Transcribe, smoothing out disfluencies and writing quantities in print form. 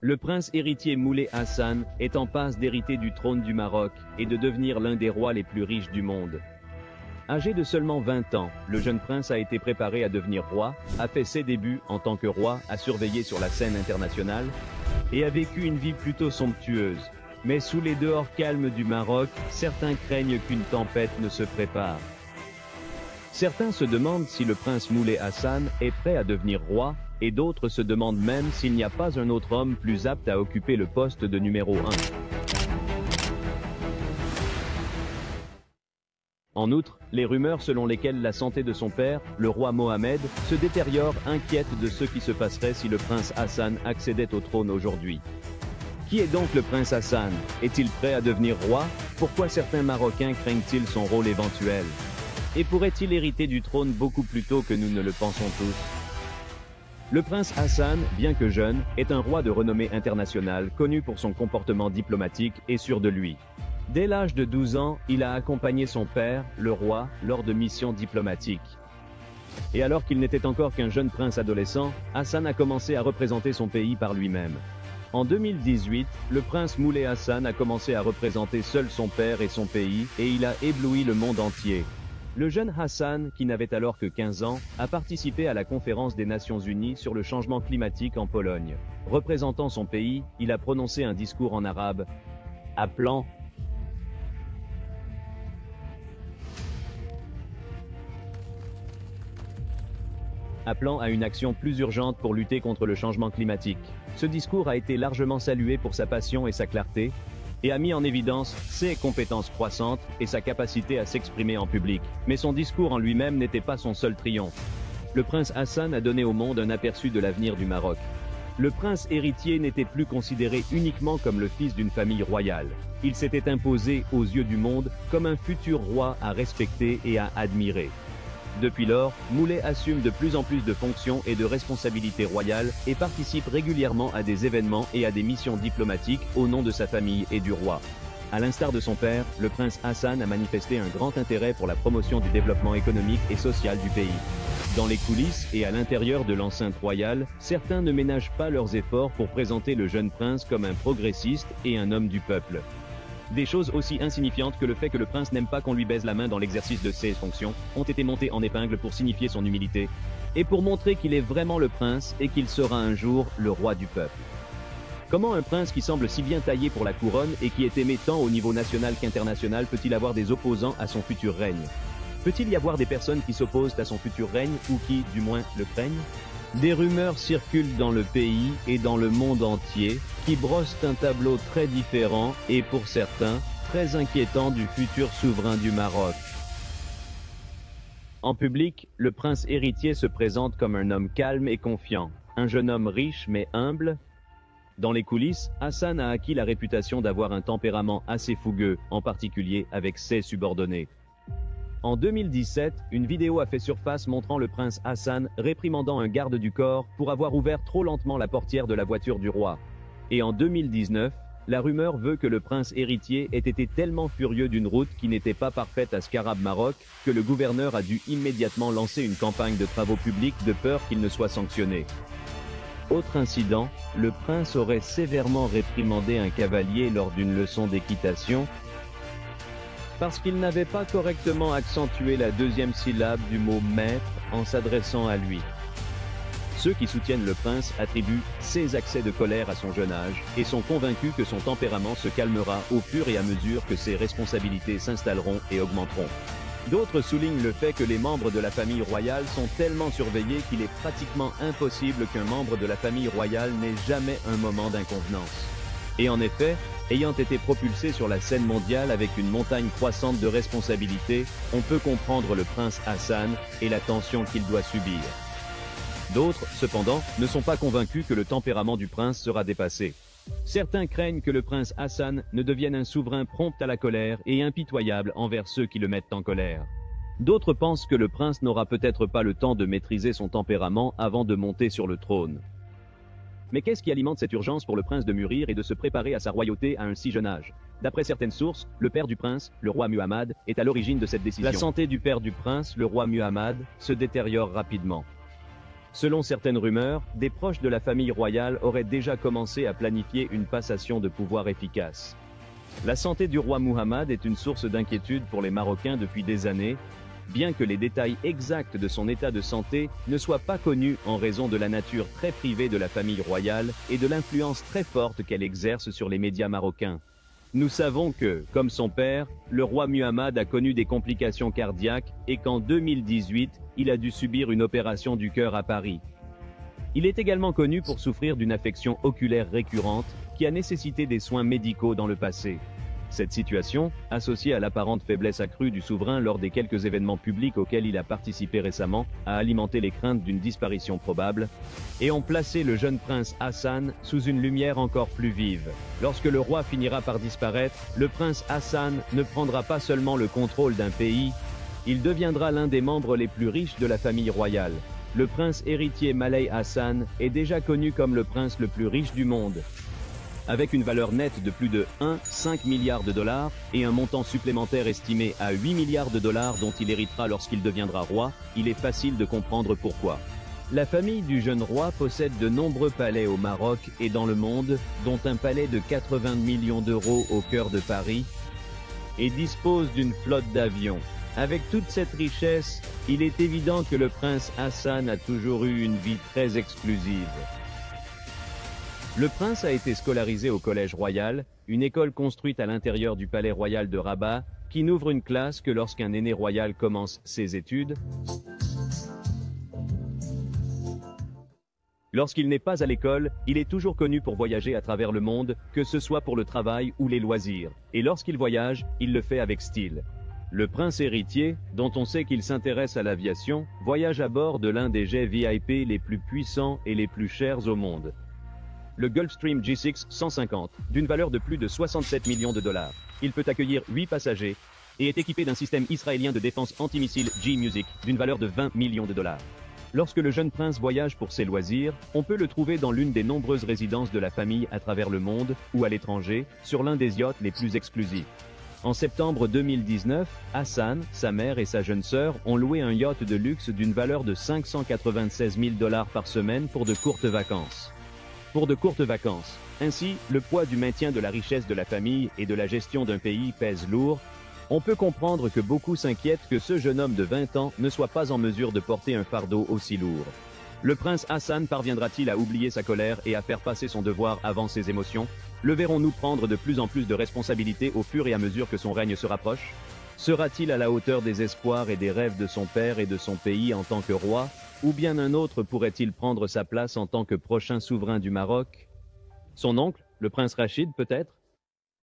Le prince héritier Moulay Hassan est en passe d'hériter du trône du Maroc et de devenir l'un des rois les plus riches du monde. Âgé de seulement 20 ans, le jeune prince a été préparé à devenir roi, a fait ses débuts en tant que roi, a surveillé sur la scène internationale et a vécu une vie plutôt somptueuse. Mais sous les dehors calmes du Maroc, certains craignent qu'une tempête ne se prépare. Certains se demandent si le prince Moulay Hassan est prêt à devenir roi, et d'autres se demandent même s'il n'y a pas un autre homme plus apte à occuper le poste de numéro 1. En outre, les rumeurs selon lesquelles la santé de son père, le roi Mohamed, se détériore inquiètent de ce qui se passerait si le prince Hassan accédait au trône aujourd'hui. Qui est donc le prince Hassan? Est-il prêt à devenir roi? Pourquoi certains Marocains craignent-ils son rôle éventuel? Et pourrait-il hériter du trône beaucoup plus tôt que nous ne le pensons tous? Le prince Hassan, bien que jeune, est un roi de renommée internationale, connu pour son comportement diplomatique et sûr de lui. Dès l'âge de 12 ans, il a accompagné son père, le roi, lors de missions diplomatiques. Et alors qu'il n'était encore qu'un jeune prince adolescent, Hassan a commencé à représenter son pays par lui-même. En 2018, le prince Moulay Hassan a commencé à représenter seul son père et son pays, et il a ébloui le monde entier. Le jeune Hassan, qui n'avait alors que 15 ans, a participé à la conférence des Nations Unies sur le changement climatique en Pologne. Représentant son pays, il a prononcé un discours en arabe, appelant à une action plus urgente pour lutter contre le changement climatique. Ce discours a été largement salué pour sa passion et sa clarté, et a mis en évidence ses compétences croissantes et sa capacité à s'exprimer en public. Mais son discours en lui-même n'était pas son seul triomphe. Le prince Hassan a donné au monde un aperçu de l'avenir du Maroc. Le prince héritier n'était plus considéré uniquement comme le fils d'une famille royale. Il s'était imposé aux yeux du monde comme un futur roi à respecter et à admirer. Depuis lors, Moulay assume de plus en plus de fonctions et de responsabilités royales et participe régulièrement à des événements et à des missions diplomatiques au nom de sa famille et du roi. À l'instar de son père, le prince Hassan a manifesté un grand intérêt pour la promotion du développement économique et social du pays. Dans les coulisses et à l'intérieur de l'enceinte royale, certains ne ménagent pas leurs efforts pour présenter le jeune prince comme un progressiste et un homme du peuple. Des choses aussi insignifiantes que le fait que le prince n'aime pas qu'on lui baise la main dans l'exercice de ses fonctions ont été montées en épingle pour signifier son humilité et pour montrer qu'il est vraiment le prince et qu'il sera un jour le roi du peuple. Comment un prince qui semble si bien taillé pour la couronne et qui est aimé tant au niveau national qu'international peut-il avoir des opposants à son futur règne? Peut-il y avoir des personnes qui s'opposent à son futur règne ou qui, du moins, le craignent? Des rumeurs circulent dans le pays et dans le monde entier qui brossent un tableau très différent et pour certains, très inquiétant du futur souverain du Maroc. En public, le prince héritier se présente comme un homme calme et confiant, un jeune homme riche mais humble. Dans les coulisses, Hassan a acquis la réputation d'avoir un tempérament assez fougueux, en particulier avec ses subordonnés. En 2017, une vidéo a fait surface montrant le prince Hassan réprimandant un garde du corps pour avoir ouvert trop lentement la portière de la voiture du roi. Et en 2019, la rumeur veut que le prince héritier ait été tellement furieux d'une route qui n'était pas parfaite à Scarab Maroc que le gouverneur a dû immédiatement lancer une campagne de travaux publics de peur qu'il ne soit sanctionné. Autre incident, le prince aurait sévèrement réprimandé un cavalier lors d'une leçon d'équitation parce qu'il n'avait pas correctement accentué la deuxième syllabe du mot « maître » en s'adressant à lui. Ceux qui soutiennent le prince attribuent ses accès de colère à son jeune âge et sont convaincus que son tempérament se calmera au fur et à mesure que ses responsabilités s'installeront et augmenteront. D'autres soulignent le fait que les membres de la famille royale sont tellement surveillés qu'il est pratiquement impossible qu'un membre de la famille royale n'ait jamais un moment d'inconvenance. Et en effet, ayant été propulsé sur la scène mondiale avec une montagne croissante de responsabilités, on peut comprendre le prince Hassan et la tension qu'il doit subir. D'autres, cependant, ne sont pas convaincus que le tempérament du prince sera dépassé. Certains craignent que le prince Hassan ne devienne un souverain prompt à la colère et impitoyable envers ceux qui le mettent en colère. D'autres pensent que le prince n'aura peut-être pas le temps de maîtriser son tempérament avant de monter sur le trône. Mais qu'est-ce qui alimente cette urgence pour le prince de mûrir et de se préparer à sa royauté à un si jeune âge? D'après certaines sources, le père du prince, le roi Muhammad, est à l'origine de cette décision. La santé du père du prince, le roi Muhammad, se détériore rapidement. Selon certaines rumeurs, des proches de la famille royale auraient déjà commencé à planifier une passation de pouvoir efficace. La santé du roi Mohammed est une source d'inquiétude pour les Marocains depuis des années, bien que les détails exacts de son état de santé ne soient pas connus en raison de la nature très privée de la famille royale et de l'influence très forte qu'elle exerce sur les médias marocains. Nous savons que, comme son père, le roi Mohammed a connu des complications cardiaques et qu'en 2018, il a dû subir une opération du cœur à Paris. Il est également connu pour souffrir d'une affection oculaire récurrente qui a nécessité des soins médicaux dans le passé. Cette situation, associée à l'apparente faiblesse accrue du souverain lors des quelques événements publics auxquels il a participé récemment, a alimenté les craintes d'une disparition probable, et ont placé le jeune prince Hassan sous une lumière encore plus vive. Lorsque le roi finira par disparaître, le prince Hassan ne prendra pas seulement le contrôle d'un pays, il deviendra l'un des membres les plus riches de la famille royale. Le prince héritier Malay Hassan est déjà connu comme le prince le plus riche du monde. Avec une valeur nette de plus de 1,5 milliard de dollars et un montant supplémentaire estimé à 8 milliards de dollars dont il héritera lorsqu'il deviendra roi, il est facile de comprendre pourquoi. La famille du jeune roi possède de nombreux palais au Maroc et dans le monde, dont un palais de 80 millions d'euros au cœur de Paris, et dispose d'une flotte d'avions. Avec toute cette richesse, il est évident que le prince Hassan a toujours eu une vie très exclusive. Le prince a été scolarisé au Collège Royal, une école construite à l'intérieur du palais royal de Rabat, qui n'ouvre une classe que lorsqu'un aîné royal commence ses études. Lorsqu'il n'est pas à l'école, il est toujours connu pour voyager à travers le monde, que ce soit pour le travail ou les loisirs. Et lorsqu'il voyage, il le fait avec style. Le prince héritier, dont on sait qu'il s'intéresse à l'aviation, voyage à bord de l'un des jets VIP les plus puissants et les plus chers au monde. Le Gulfstream G6 150, d'une valeur de plus de 67 millions de dollars. Il peut accueillir 8 passagers et est équipé d'un système israélien de défense antimissile G-Music, d'une valeur de 20 millions de dollars. Lorsque le jeune prince voyage pour ses loisirs, on peut le trouver dans l'une des nombreuses résidences de la famille à travers le monde ou à l'étranger, sur l'un des yachts les plus exclusifs. En septembre 2019, Hassan, sa mère et sa jeune sœur ont loué un yacht de luxe d'une valeur de 596 000 dollars par semaine pour de courtes vacances. Ainsi, le poids du maintien de la richesse de la famille et de la gestion d'un pays pèse lourd. On peut comprendre que beaucoup s'inquiètent que ce jeune homme de 20 ans ne soit pas en mesure de porter un fardeau aussi lourd. Le prince Hassan parviendra-t-il à oublier sa colère et à faire passer son devoir avant ses émotions? Le verrons-nous prendre de plus en plus de responsabilités au fur et à mesure que son règne se rapproche? Sera-t-il à la hauteur des espoirs et des rêves de son père et de son pays en tant que roi? Ou bien un autre pourrait-il prendre sa place en tant que prochain souverain du Maroc? Son oncle, le prince Rachid peut-être?